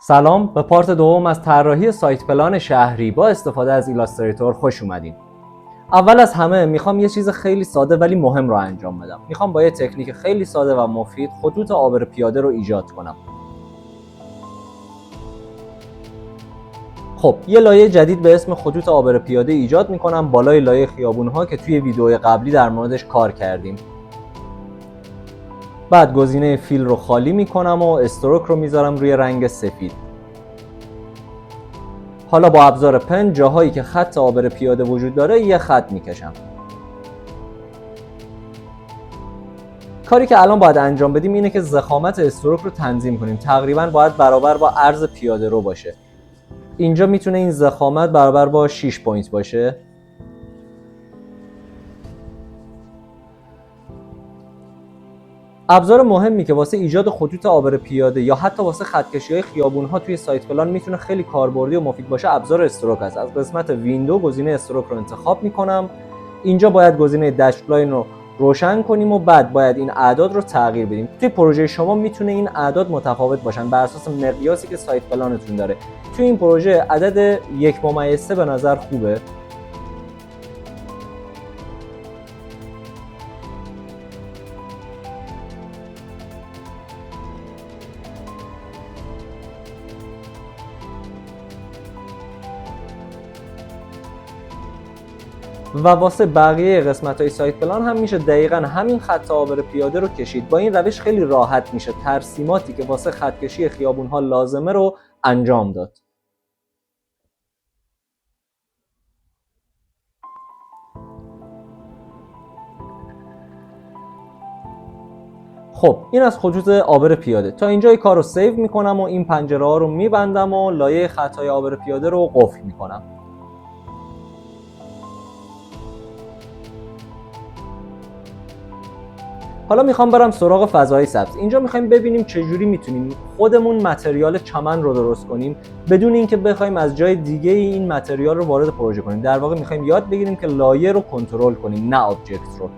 سلام، به پارت دوم از طراحی سایت پلان شهری با استفاده از ایلاستریتور خوش اومدین. اول از همه میخوام یه چیز خیلی ساده ولی مهم رو انجام بدم. میخوام با یه تکنیک خیلی ساده و مفید خطوط عابر پیاده رو ایجاد کنم. خب، یه لایه جدید به اسم خطوط عابر پیاده ایجاد میکنم بالای لایه خیابون‌ها که توی ویدیو قبلی در موردش کار کردیم. بعد گزینه فیل رو خالی میکنم و استروک رو میذارم روی رنگ سفید. حالا با ابزار پن جاهایی که خط عابر پیاده وجود داره یه خط میکشم. کاری که الان باید انجام بدیم اینه که ضخامت استروک رو تنظیم کنیم. تقریبا باید برابر با عرض پیاده رو باشه. اینجا میتونه این ضخامت برابر با 6 پوینت باشه. ابزار مهمی که واسه ایجاد خطوط عابر پیاده یا حتی واسه خطکشی‌های خیابون‌ها توی سایت پلان میتونه خیلی کاربردی و مفید باشه ابزار استروک است. از قسمت ویندو گزینه استروک رو انتخاب میکنم. اینجا باید گزینه دش لاین رو روشن کنیم و بعد باید این اعداد رو تغییر بدیم. توی پروژه شما میتونه این اعداد متفاوت باشن بر اساس مقیاسی که سایت پلانتون داره. توی این پروژه عدد 1/3 به نظر خوبه. و واسه بقیه قسمت‌های سایت پلان هم میشه دقیقاً همین خط عابر پیاده رو کشید. با این روش خیلی راحت میشه ترسیماتی که واسه خطکشی خیابون‌ها لازمه رو انجام داد. خب، این از خطوط عابر پیاده. تا اینجای کار رو سیو میکنم و این پنجره ها رو میبندم و لایه خطای عابر پیاده رو قفل میکنم. حالا میخوام برم سراغ فضای سبز. اینجا میخوایم ببینیم چجوری میتونیم خودمون متریال چمن رو درست کنیم بدون اینکه بخوایم از جای دیگه این متریال رو وارد پروژه کنیم. در واقع میخوایم یاد بگیریم که لایه رو کنترل کنیم نه آبجکت رو.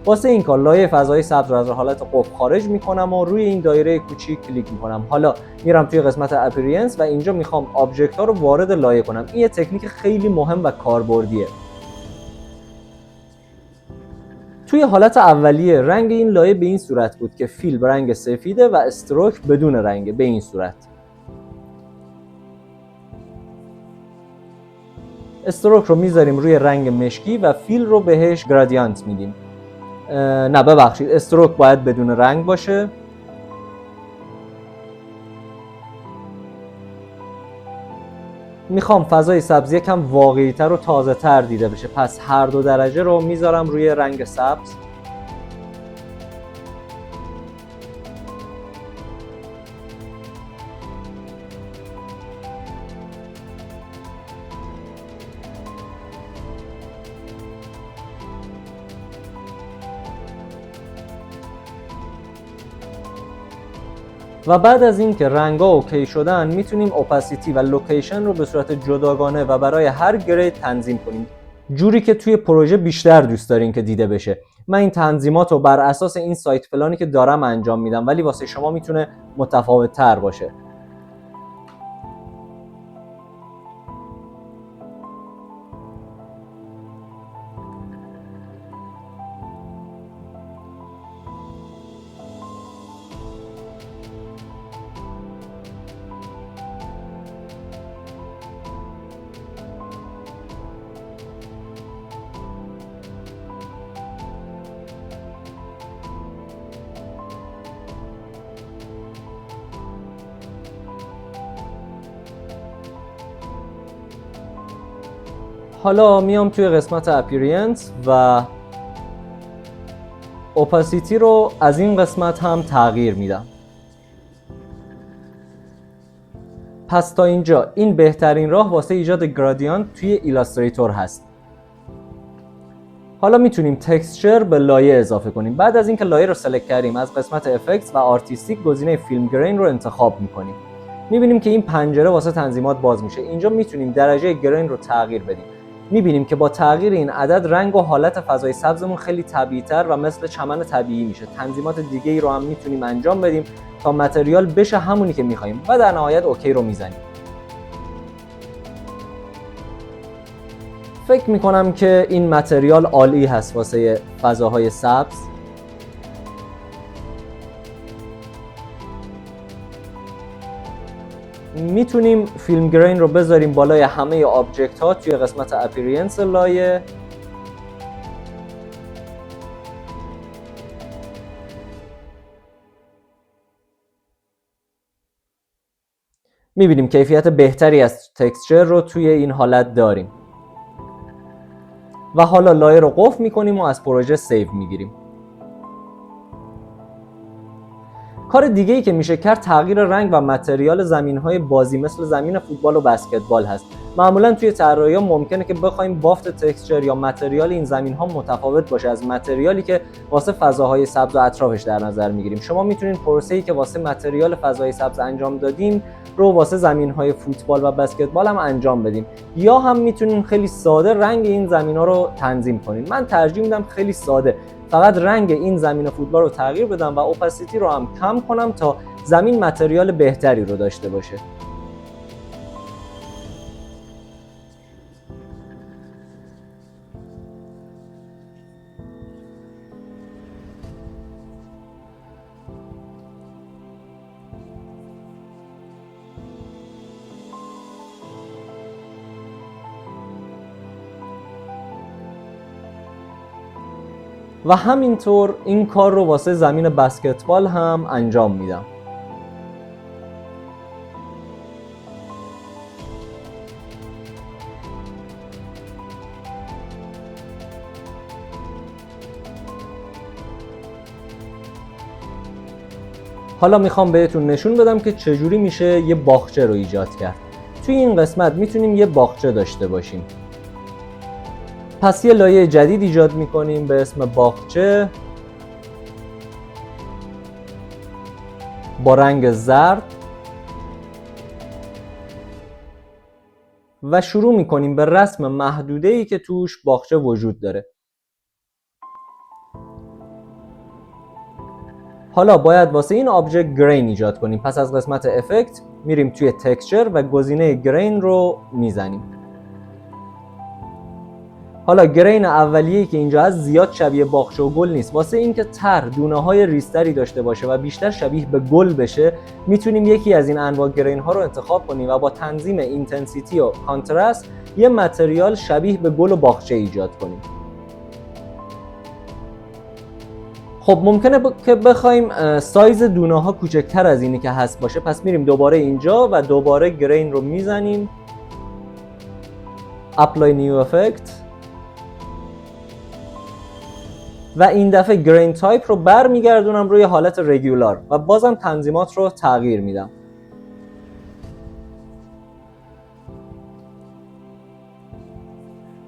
واسه این کار لایه فضای سبز رو از حالت قفل خارج میکنم و روی این دایره کوچیک کلیک میکنم. حالا میرم توی قسمت اپیرینس و اینجا میخوام آبجکت ها رو وارد لایه کنم. این یه تکنیک خیلی مهم و کاربردیه. توی حالت اولیه رنگ این لایه به این صورت بود که فیل به رنگ سفیده و استروک بدون رنگ به این صورت. استروک رو میذاریم روی رنگ مشکی و فیل رو بهش گرادیانت میدیم. نه ببخشید، استروک باید بدون رنگ باشه. میخوام فضای سبز یکم واقعی‌تر و تازه‌تر دیده بشه، پس هر دو درجه رو میذارم روی رنگ سبز. و بعد از این که رنگا اوکی شدن میتونیم اوپاسیتی و لوکیشن رو به صورت جداگانه و برای هر گرید تنظیم کنیم جوری که توی پروژه بیشتر دوست دارین که دیده بشه. من این تنظیمات رو بر اساس این سایت پلانی که دارم انجام میدم ولی واسه شما میتونه متفاوت تر باشه. حالا میام توی قسمت اپیرینس و اوپاسیتی رو از این قسمت هم تغییر میدم. پس تا اینجا این بهترین راه واسه ایجاد گرادیانت توی ایلاستریتور هست. حالا میتونیم تکسچر به لایه اضافه کنیم. بعد از اینکه لایه رو سلکت کردیم از قسمت افکتس و آرتیستیک گزینه فیلم گرین رو انتخاب میکنیم. میبینیم که این پنجره واسه تنظیمات باز میشه. اینجا میتونیم درجه گرین رو تغییر بدیم. میبینیم که با تغییر این عدد رنگ و حالت فضای سبزمون خیلی طبیعی‌تر و مثل چمن طبیعی میشه. تنظیمات دیگه ای رو هم میتونیم انجام بدیم تا متریال بشه همونی که میخوایم و در نهایت اوکی رو میزنیم. فکر میکنم که این متریال عالی هست واسه فضاهای سبز. میتونیم فیلم گرین رو بذاریم بالای همه آبجکت ها توی قسمت اپیرینس لایه. میبینیم کیفیت بهتری از تکسچر رو توی این حالت داریم و حالا لایه رو قفل میکنیم و از پروژه سیو میگیریم. کار دیگه ای که میشه کرد تغییر رنگ و متریال زمین‌های بازی مثل زمین فوتبال و بسکتبال هست. معمولا توی طراحی‌ها ممکنه که بخوایم بافت تکسچر یا متریال این زمین‌ها متفاوت باشه از متریالی که واسه فضاهای سبز و اطرافش در نظر میگیریم. شما میتونید پروسه‌ای که واسه متریال فضای سبز انجام دادیم رو واسه زمین‌های فوتبال و بسکتبال هم انجام بدیم، یا هم میتونید خیلی ساده رنگ این زمین‌ها رو تنظیم کنید. من ترجیح میدم خیلی ساده فقط رنگ این زمین فوتبال رو تغییر بدم و اوپاسیتی رو هم کم کنم تا زمین متریال بهتری رو داشته باشه. و همینطور این کار رو واسه زمین بسکتبال هم انجام میدم. حالا میخوام بهتون نشون بدم که چجوری میشه یه باغچه رو ایجاد کرد. توی این قسمت میتونیم یه باغچه داشته باشیم. پس یه لایه جدید ایجاد میکنیم به اسم باغچه با رنگ زرد و شروع میکنیم به رسم محدوده‌ای که توش باغچه وجود داره. حالا باید واسه این آبجکت گرین ایجاد کنیم. پس از قسمت افکت میریم توی تکسچر و گزینه گرین رو میزنیم. حالا گرین اولیه‌ای که اینجا هست زیاد شبیه باغچه و گل نیست. واسه اینکه دونه‌های ریزتری داشته باشه و بیشتر شبیه به گل بشه میتونیم یکی از این انواع گرین ها رو انتخاب کنیم و با تنظیم اینتنسیتی و کانترست یه متریال شبیه به گل و باغچه ایجاد کنیم. خب ممکنه که بخوایم سایز دونه ها کوچکتر از اینی که هست باشه، پس میریم دوباره اینجا و دوباره گرین رو میزنیم، اپلای نیو افکت و این دفعه گرین تایپ رو برمیگردونم روی حالت رگولار و بازم تنظیمات رو تغییر میدم.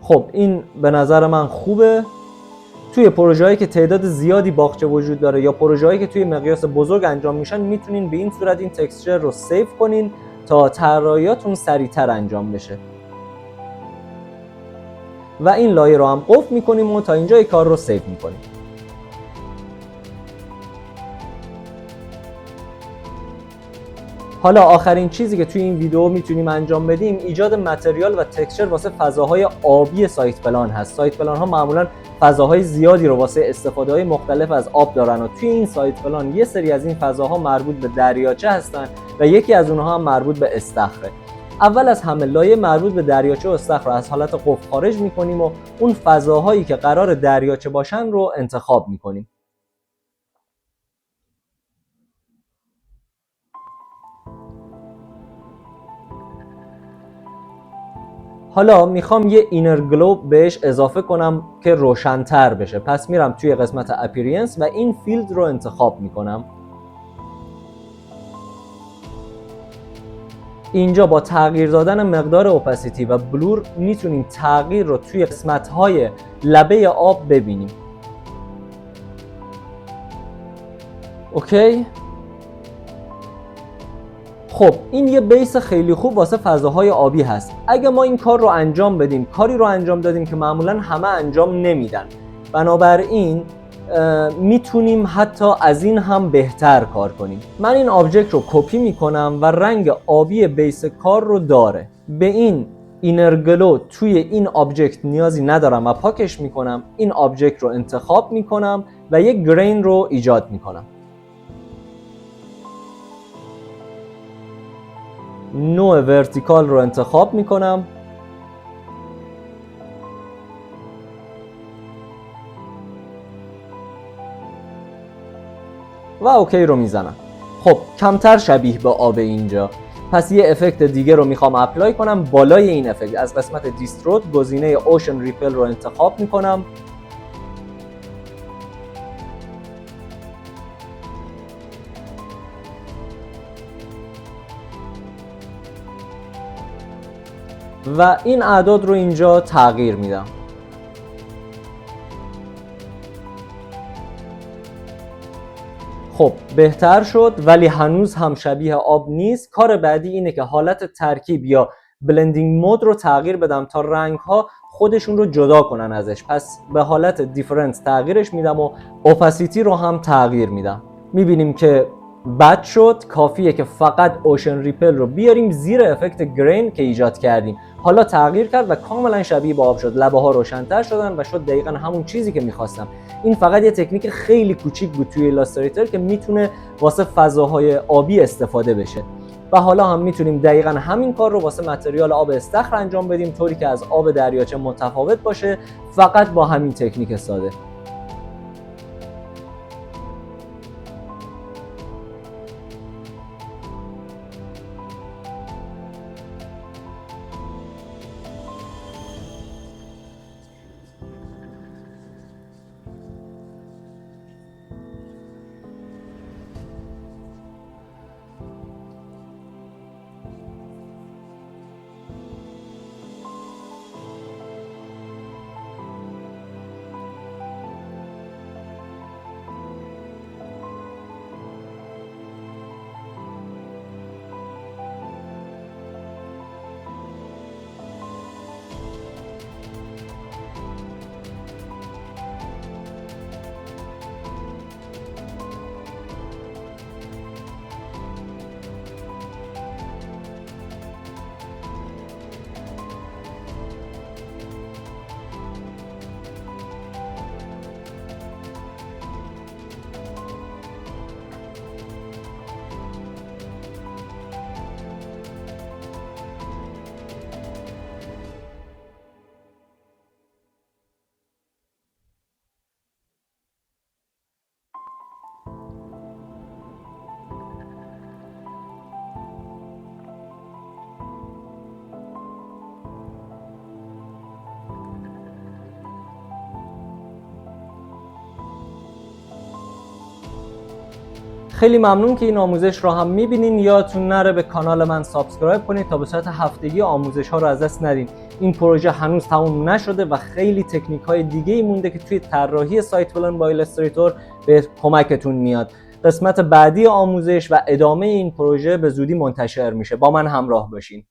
خب این به نظر من خوبه. توی پروژه‌هایی که تعداد زیادی باغچه وجود داره یا پروژه‌هایی که توی مقیاس بزرگ انجام میشن میتونین به این صورت این تکسچر رو سیو کنین تا طراحیاتون سریعتر انجام بشه. و این لایه رو هم قفل میکنیم و تا اینجای کار رو سیو میکنیم. حالا آخرین چیزی که توی این ویدیو میتونیم انجام بدیم ایجاد متریال و تکسچر واسه فضاهای آبی سایت پلان هست. سایت پلان ها معمولا فضاهای زیادی رو واسه استفاده‌های مختلف از آب دارن و توی این سایت پلان یه سری از این فضاها مربوط به دریاچه هستن و یکی از اونها هم مربوط به استخره. اول از همه لایه مربوط به دریاچه و استخر رو از حالت قفل خارج میکنیم و اون فضاهایی که قرار دریاچه باشن رو انتخاب میکنیم. حالا میخوام یه اینر گلو بهش اضافه کنم که روشن‌تر بشه. پس میرم توی قسمت اپیرینس و این فیلد رو انتخاب میکنم. اینجا با تغییر دادن مقدار اوپاسیتی و بلور میتونیم تغییر رو توی قسمت‌های لبه آب ببینیم. اوکی؟ خب این یه بیس خیلی خوب واسه فضاهای آبی هست. اگه ما این کار رو انجام بدیم، کاری رو انجام دادیم که معمولا همه انجام نمیدن، بنابراین میتونیم حتی از این هم بهتر کار کنیم. من این آبجکت رو کپی میکنم و رنگ آبی بیس کار رو داره. به این اینر گلو توی این آبجکت نیازی ندارم و پاکش میکنم. این آبجکت رو انتخاب میکنم و یک گرین رو ایجاد میکنم. نوع ورتیکال رو انتخاب میکنم و اوکی رو میزنم. خب کمتر شبیه به آب اینجا. پس یه افکت دیگه رو میخوام اپلای کنم. بالای این افکت از قسمت دیستروت گزینه اوشن ریپل رو انتخاب میکنم و این اعداد رو اینجا تغییر میدم. خب بهتر شد، ولی هنوز هم شبیه آب نیست. کار بعدی اینه که حالت ترکیب یا بلندینگ مود رو تغییر بدم تا رنگ ها خودشون رو جدا کنن ازش. پس به حالت دیفرنس تغییرش میدم و اوپاسیتی رو هم تغییر میدم. میبینیم که بد شد. کافیه که فقط اوشن ریپل رو بیاریم زیر افکت گرین که ایجاد کردیم. حالا تغییر کرد و کاملا شبیه به آب شد. لبه ها روشن‌تر شدن و شد دقیقاً همون چیزی که میخواستم. این فقط یه تکنیک خیلی کوچیک بود توی ایلاستریتور که میتونه واسه فضاهای آبی استفاده بشه. و حالا هم میتونیم دقیقاً همین کار رو واسه متریال آب استخر انجام بدیم، طوری که از آب دریاچه متفاوت باشه، فقط با همین تکنیک ساده. خیلی ممنون که این آموزش رو هم میبینین. یادتون نره به کانال من سابسکرایب کنید تا به صورت هفتگی آموزش ها رو از دست ندین. این پروژه هنوز تموم نشده و خیلی تکنیک های دیگه ای مونده که توی طراحی سایت پلان با ایلاستریتور به کمکتون میاد. قسمت بعدی آموزش و ادامه این پروژه به زودی منتشر میشه. با من همراه باشین.